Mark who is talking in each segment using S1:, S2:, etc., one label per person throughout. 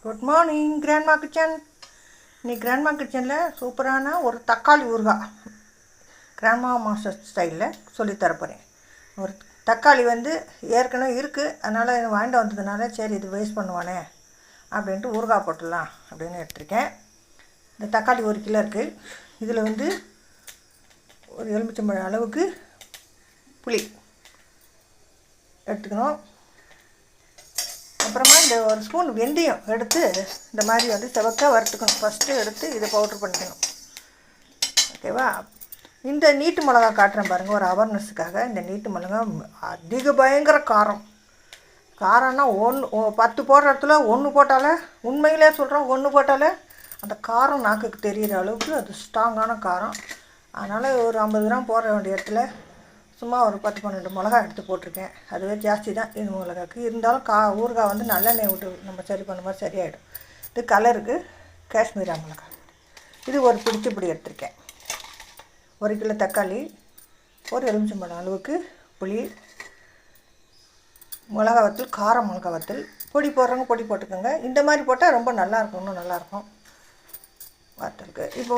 S1: Good morning grandma kitchen. இன்னைக்கு grandma கிச்சனில் சூப்பரான ஒரு தக்காளி ஊறுகாய் கிராண்ட்மா மாஸ்டர் ஸ்டைலில் சொல்லித்தரப்போகிறேன். ஒரு தக்காளி ஏற்கனவே இருக்குது, அதனால் வாங்கிட்டு வந்ததுனால சரி இது வேஸ்ட் பண்ணுவானே அப்படின்ட்டு ஊறுகாய் போட்டுடலாம் அப்படின்னு எடுத்திருக்கேன். இந்த தக்காளி 1 கிலோ இருக்குது. இதில் ஒரு எலுமிச்சம்பழம் அளவுக்கு புளி எடுத்துக்கணும். அப்புறமா இந்த ஒரு ஸ்பூன் வெந்தயம் எடுத்து இந்த மாதிரி செவக்க வறுத்துக்கணும். ஃபஸ்ட்டு எடுத்து இதை பவுட்ரு பண்ணிக்கணும். ஓகேவா? இந்த நீட்டு மிளகா காட்டுறேன் பாருங்கள், ஒரு அவேர்னஸுக்காக. இந்த நீட்டு மிளகா பயங்கர காரம்னா 10 போடுற இடத்துல 1 போட்டாலே, உண்மையிலே சொல்கிறோம், 1 போட்டாலே அந்த காரம் நாக்குக்கு தெரிகிற அளவுக்கு அது ஸ்ட்ராங்கான காரம். அதனால் ஒரு 50 கிராம் போட வேண்டிய இடத்துல சும்மா ஒரு 10-12 மிளகா எடுத்து போட்டிருக்கேன். அதுவே ஜாஸ்தி தான் இது மிளகாக்கு. இருந்தாலும் ஊறுகாய் நல்லெண்ணெய் விட்டு நம்ம சரி பண்ண மாதிரி சரியாயிடும். இது கலருக்கு காஷ்மீரா மிளகாய். இது ஒரு பிடி எடுத்திருக்கேன். 1 கிலோ தக்காளி, ஒரு எலுமிச்சம்பழம் அளவுக்கு புளி, மிளகா வத்தல், கார மிளகா வத்தல். பொடி போடுறவங்க பொடி போட்டுக்கோங்க. இந்த மாதிரி போட்டால் ரொம்ப நல்லாயிருக்கும், இன்னும் நல்லாயிருக்கும் வத்தலுக்கு. இப்போ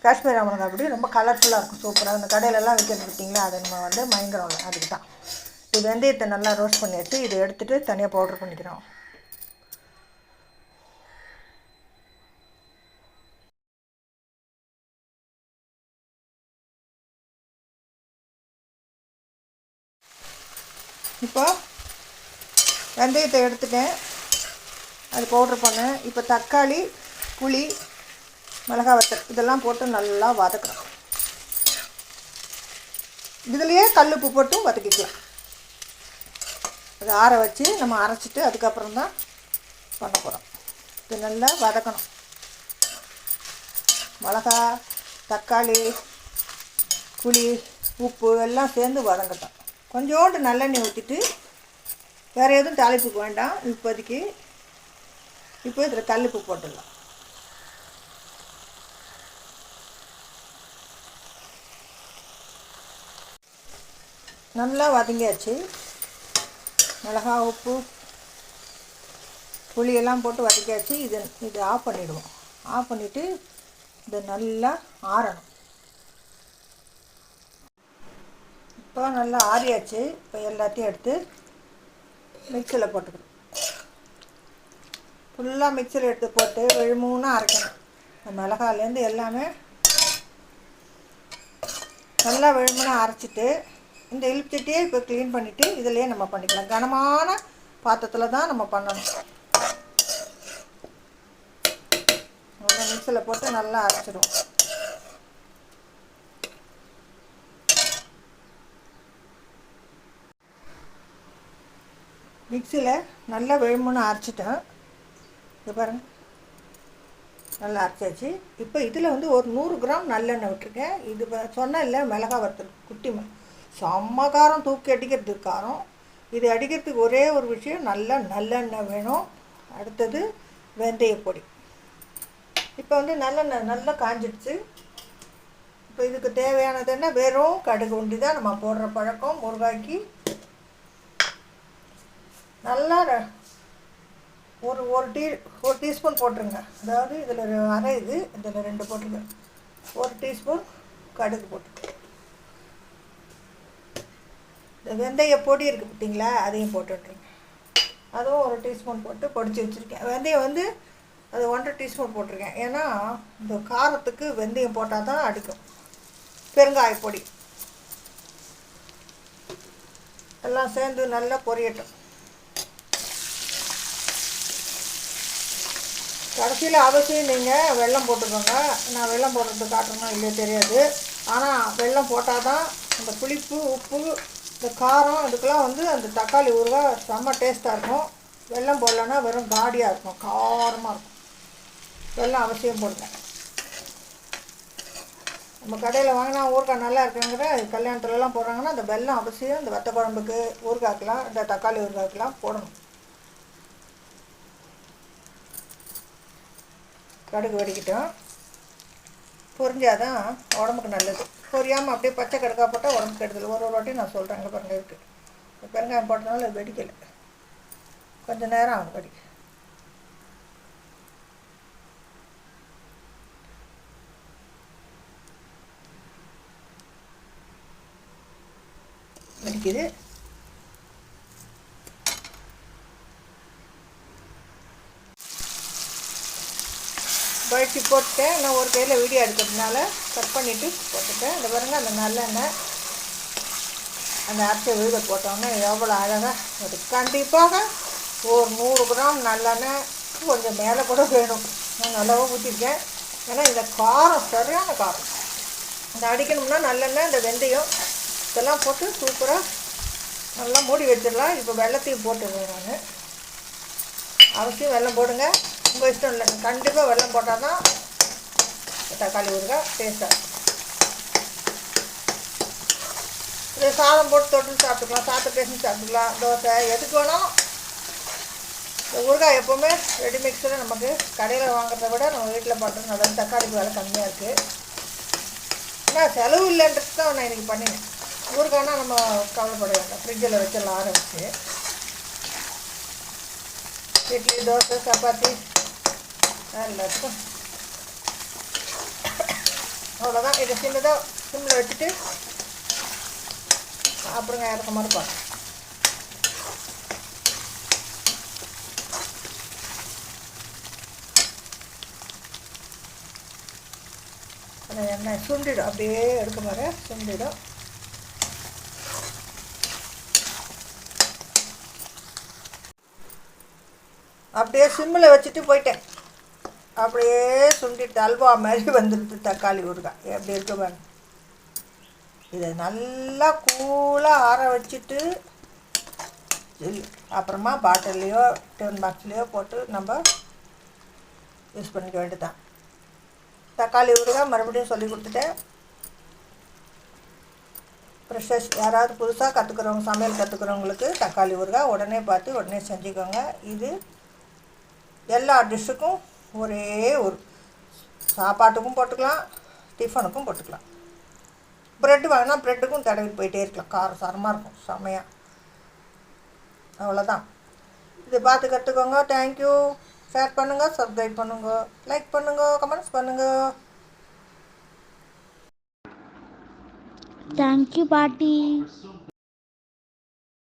S1: காஷ்மீரா மிளகாய் பொடி ரொம்ப கலர்ஃபுல்லாக இருக்கும், சூப்பராக. அந்த கடையிலலாம் விற்கிறது பார்த்தீங்களா, அதை நம்ம மயங்கரம் இல்லை, அதுக்கு தான். இது வெந்தயத்தை நல்லா ரோஸ்ட் பண்ணி எடுத்து இதை எடுத்துகிட்டு தனியாக பவுட்ரு பண்ணிக்கிறோம். இப்போ வெந்தயத்தை எடுத்துட்டேன், அது பவுட்ரு பண்ணேன். இப்போ தக்காளி, புளி, மிளகா வத்தல் இதெல்லாம் போட்டு நல்லா வதக்கணும். இதுலேயே கல்லுப்பு போட்டும் வதக்கிக்கலாம். அதை ஆற வச்சு நம்ம அரைச்சிட்டு அதுக்கப்புறம் தான் பண்ண போகிறோம். இது நல்லா வதக்கணும். மிளகா, தக்காளி, புளி, உப்பு எல்லாம் சேர்ந்து வதங்கட்டும். கொஞ்சோண்டு நல்லெண்ணெய் ஊற்றிட்டு, வேறு எதுவும் தாளிப்புக்கு வேண்டாம் இப்போதைக்கு. இப்போ இதில் கல்லுப்பு போட்டுடலாம். நல்லா வதங்கியாச்சு. மிளகா, உப்பு, புளியெல்லாம் போட்டு வதக்கியாச்சு. இது ஆஃப் பண்ணிவிடுவோம். ஆஃப் பண்ணிவிட்டு இதை நல்லா ஆறணும். இப்போ நல்லா ஆறியாச்சு. இப்போ எல்லாத்தையும் எடுத்து மிக்சியில் போட்டுக்கணும். ஃபுல்லாக மிக்சியில் எடுத்து போட்டு விழுமூணாக அரைக்கணும். இந்த மிளகாலேருந்து எல்லாமே நல்லா விழுமூணாக அரைச்சிட்டு இந்த இழுப்பிச்சிட்டே இப்போ க்ளீன் பண்ணிவிட்டு இதிலையே நம்ம பண்ணிக்கலாம். கனமான பாத்திரத்தில் தான் நம்ம பண்ணணும். நல்லா மிக்சியில் போட்டு நல்லா அரைச்சிடுவோம். மிக்சியில் நல்லா விழுமுன்னு அரைச்சிட்டேன். இது பாருங்கள், நல்லா அரைச்சாச்சு. இப்போ இதில் ஒரு 100 கிராம் நல்லெண்ணெய் விட்டுருக்கேன். இது சொன்ன இல்லை, மிளகா வறுத்தல் குட்டி செம்ம காரம், தூக்கி அடிக்கிறதுக்கு காரம். இது அடிக்கிறதுக்கு ஒரே ஒரு விஷயம், நல்லெண்ணெய் வேணும். அடுத்தது வெந்தய பொடி. இப்போ நல்லெண்ணெய் நல்லா காஞ்சிடுச்சு. இப்போ இதுக்கு தேவையானது என்ன, வெறும் கடுகு உண்டி தான் நம்ம போடுற பழக்கம் முருங்காய்க்கு. நல்லா ஒரு டீஸ்பூன் போட்டுருங்க. அதாவது இதில் அரை, இதில் 2 போட்டுருங்க. 1 டீஸ்பூன் கடுகு போட்டுருங்க. இந்த வெந்தய பொடி இருக்குது பார்த்தீங்களா, அதையும் போட்டுட்ருங்க. அதுவும் 1 டீஸ்பூன் போட்டு பொடிச்சு வச்சுருக்கேன். வெந்தயம் அது 1.5 டீஸ்பூன் போட்டிருக்கேன். ஏன்னா இந்த காரத்துக்கு வெந்தயம் போட்டால் தான் அடிக்கும். பெருங்காய பொடி எல்லாம் சேர்ந்து நல்லா பொரியட்டும். கடைசியில் அவசியம் நீங்கள் வெல்லம் போட்டுக்கோங்க. நான் வெல்லம் போடுறது காட்டணும் இல்லையே தெரியாது. ஆனால் வெல்லம் போட்டால் தான் அந்த புளிப்பு, உப்பு, இந்த காரம் இதுக்கெல்லாம் அந்த தக்காளி ஊறுகாய் செம்ம டேஸ்ட்டாக இருக்கும். வெல்லம் போடலன்னா வெறும் காடியாக இருக்கும், காரமாக இருக்கும். வெல்லம் அவசியம் போடுங்க. நம்ம கடையில் வாங்கினா ஊறுகாய் நல்லா இருக்குங்கிற கல்யாணத்துலலாம் போடுறாங்கன்னா அந்த வெல்லம் அவசியம் இந்த வத்த குழம்புக்கு, ஊறுகாய்க்கெலாம், இந்த தக்காளி ஊறுகாய்க்கெலாம் போடணும். கடுகு வெடிக்கிட்டோம். பொரிஞ்சாதான் உடம்புக்கு நல்லது. பொரியாமல் அப்படியே பச்சை கடுக்காக போட்டால் உடம்புக்கு கெடுதல். ஒரு வாட்டி நான் சொல்கிறேன். அங்கே பாருங்கள் இருக்குது. பெருங்காயம் போட்டதுனால அது வெடிக்கலை, கொஞ்சம் நேரம் ஆகும் வெடிக்க. கொதிக்குது. வழிச்சு போட்டுட்டேன். நான் ஒரு கையில் வீடியோ எடுக்கிறதுனால கட் பண்ணிவிட்டு போட்டுட்டேன். இந்த பாருங்க, அந்த நல்லெண்ணெய் அந்த அரைச்ச விழுத போட்டோன்னே எவ்வளோ அழகாக அது. கண்டிப்பாக ஒரு 100 கிராம் நல்லெண்ணெய் கொஞ்சம் மேலே கூட வேணும். நான் நல்லாவே ஊற்றிருக்கேன். ஏன்னா இந்த காரம் சரியான காரம். இந்த அடிக்கணும்னா நல்லெண்ணெய், இந்த வெந்தயம் இதெல்லாம் போட்டு சூப்பராக நல்லா மூடி வச்சிடலாம். இப்போ வெள்ளத்தையும் போட்டுருவேன் நான். அவசியம் வெல்லம் போடுங்க, உங்கள் இஷ்டம். இல்லை, கண்டிப்பாக வெல்லம் போட்டால் தான் தக்காளி ஊறுகாய் டேஸ்ட்டாக இருக்கும். இது சாதம் போட்டு தொட்டு சாப்பிட்டுக்கலாம், சாப்பிட்டு பேசி சாப்பிட்டுக்கலாம், தோசை எதுக்கு வேணாலும். இந்த ஊறுகாய் எப்போவுமே ரெடி மிக்ஸில் நமக்கு கடையில் வாங்குறத விட நம்ம வீட்டில் பண்ணுறது நல்லது. தக்காளிக்கு விலை கம்மியாக இருக்குது. ஆனால் செலவு இல்லைன்றது தான் நான் இன்றைக்கி பண்ணினேன். ஊறுகாய்னா நம்ம கவலைப்பட வேண்டாம், ஃப்ரிட்ஜில் வச்சிடலாம் ஆற வச்சு. இட்லி, தோசை, சப்பாத்தி எல்லாத்துக்கும் அவ்வளோதான். இதை சின்னதாக சிம்மில் வச்சுட்டு அப்புறங்க இறக்க மாதிரி பார்க்கலாம். அந்த எண்ணெய் சுண்டிடும், அப்படியே எடுக்க மாதிரி சுண்டிடும். அப்படியே சிம்மில் வச்சுட்டு போயிட்டேன். அப்படியே சுண்டிட்டு அல்வா மாதிரி வந்துடுது தக்காளி ஊறுகாய். எப்படி இருக்க பாருங்க. இதை நல்லா கூலாக ஆற வச்சுட்டு அப்புறமா பாட்டில்லையோ டிஃபன் பாக்ஸ்லேயோ போட்டு நம்ம யூஸ் பண்ணிக்க வேண்டியதுதான். தக்காளி ஊறுகாய் மறுபடியும் சொல்லி கொடுத்துட்டேன். ஃப்ரெஷ்ஷஸ் யாராவது புதுசாக கற்றுக்குறவங்க, சமையல் கற்றுக்குறவங்களுக்கு தக்காளி ஊறுகாய் உடனே பார்த்து உடனே செஞ்சுக்கோங்க. இது எல்லா டிஷ்ஷுக்கும் ஒரே ஒரு சாப்பாட்டுக்கும் போட்டுக்கலாம், டிஃபனுக்கும் போட்டுக்கலாம். ப்ரெட்டு வாங்கினா ப்ரெட்டுக்கும் தடவிட்டு போயிட்டே இருக்கலாம். காரம் சாரமாக இருக்கும், செம்மையாக. அவ்வளோதான். இது பார்த்து கற்றுக்கோங்க. தேங்க்யூ. ஷேர் பண்ணுங்கள், சப்ஸ்கிரைப் பண்ணுங்க, லைக் பண்ணுங்க, கமெண்ட்ஸ் பண்ணுங்கள்.
S2: தேங்க்யூ பாட்டி.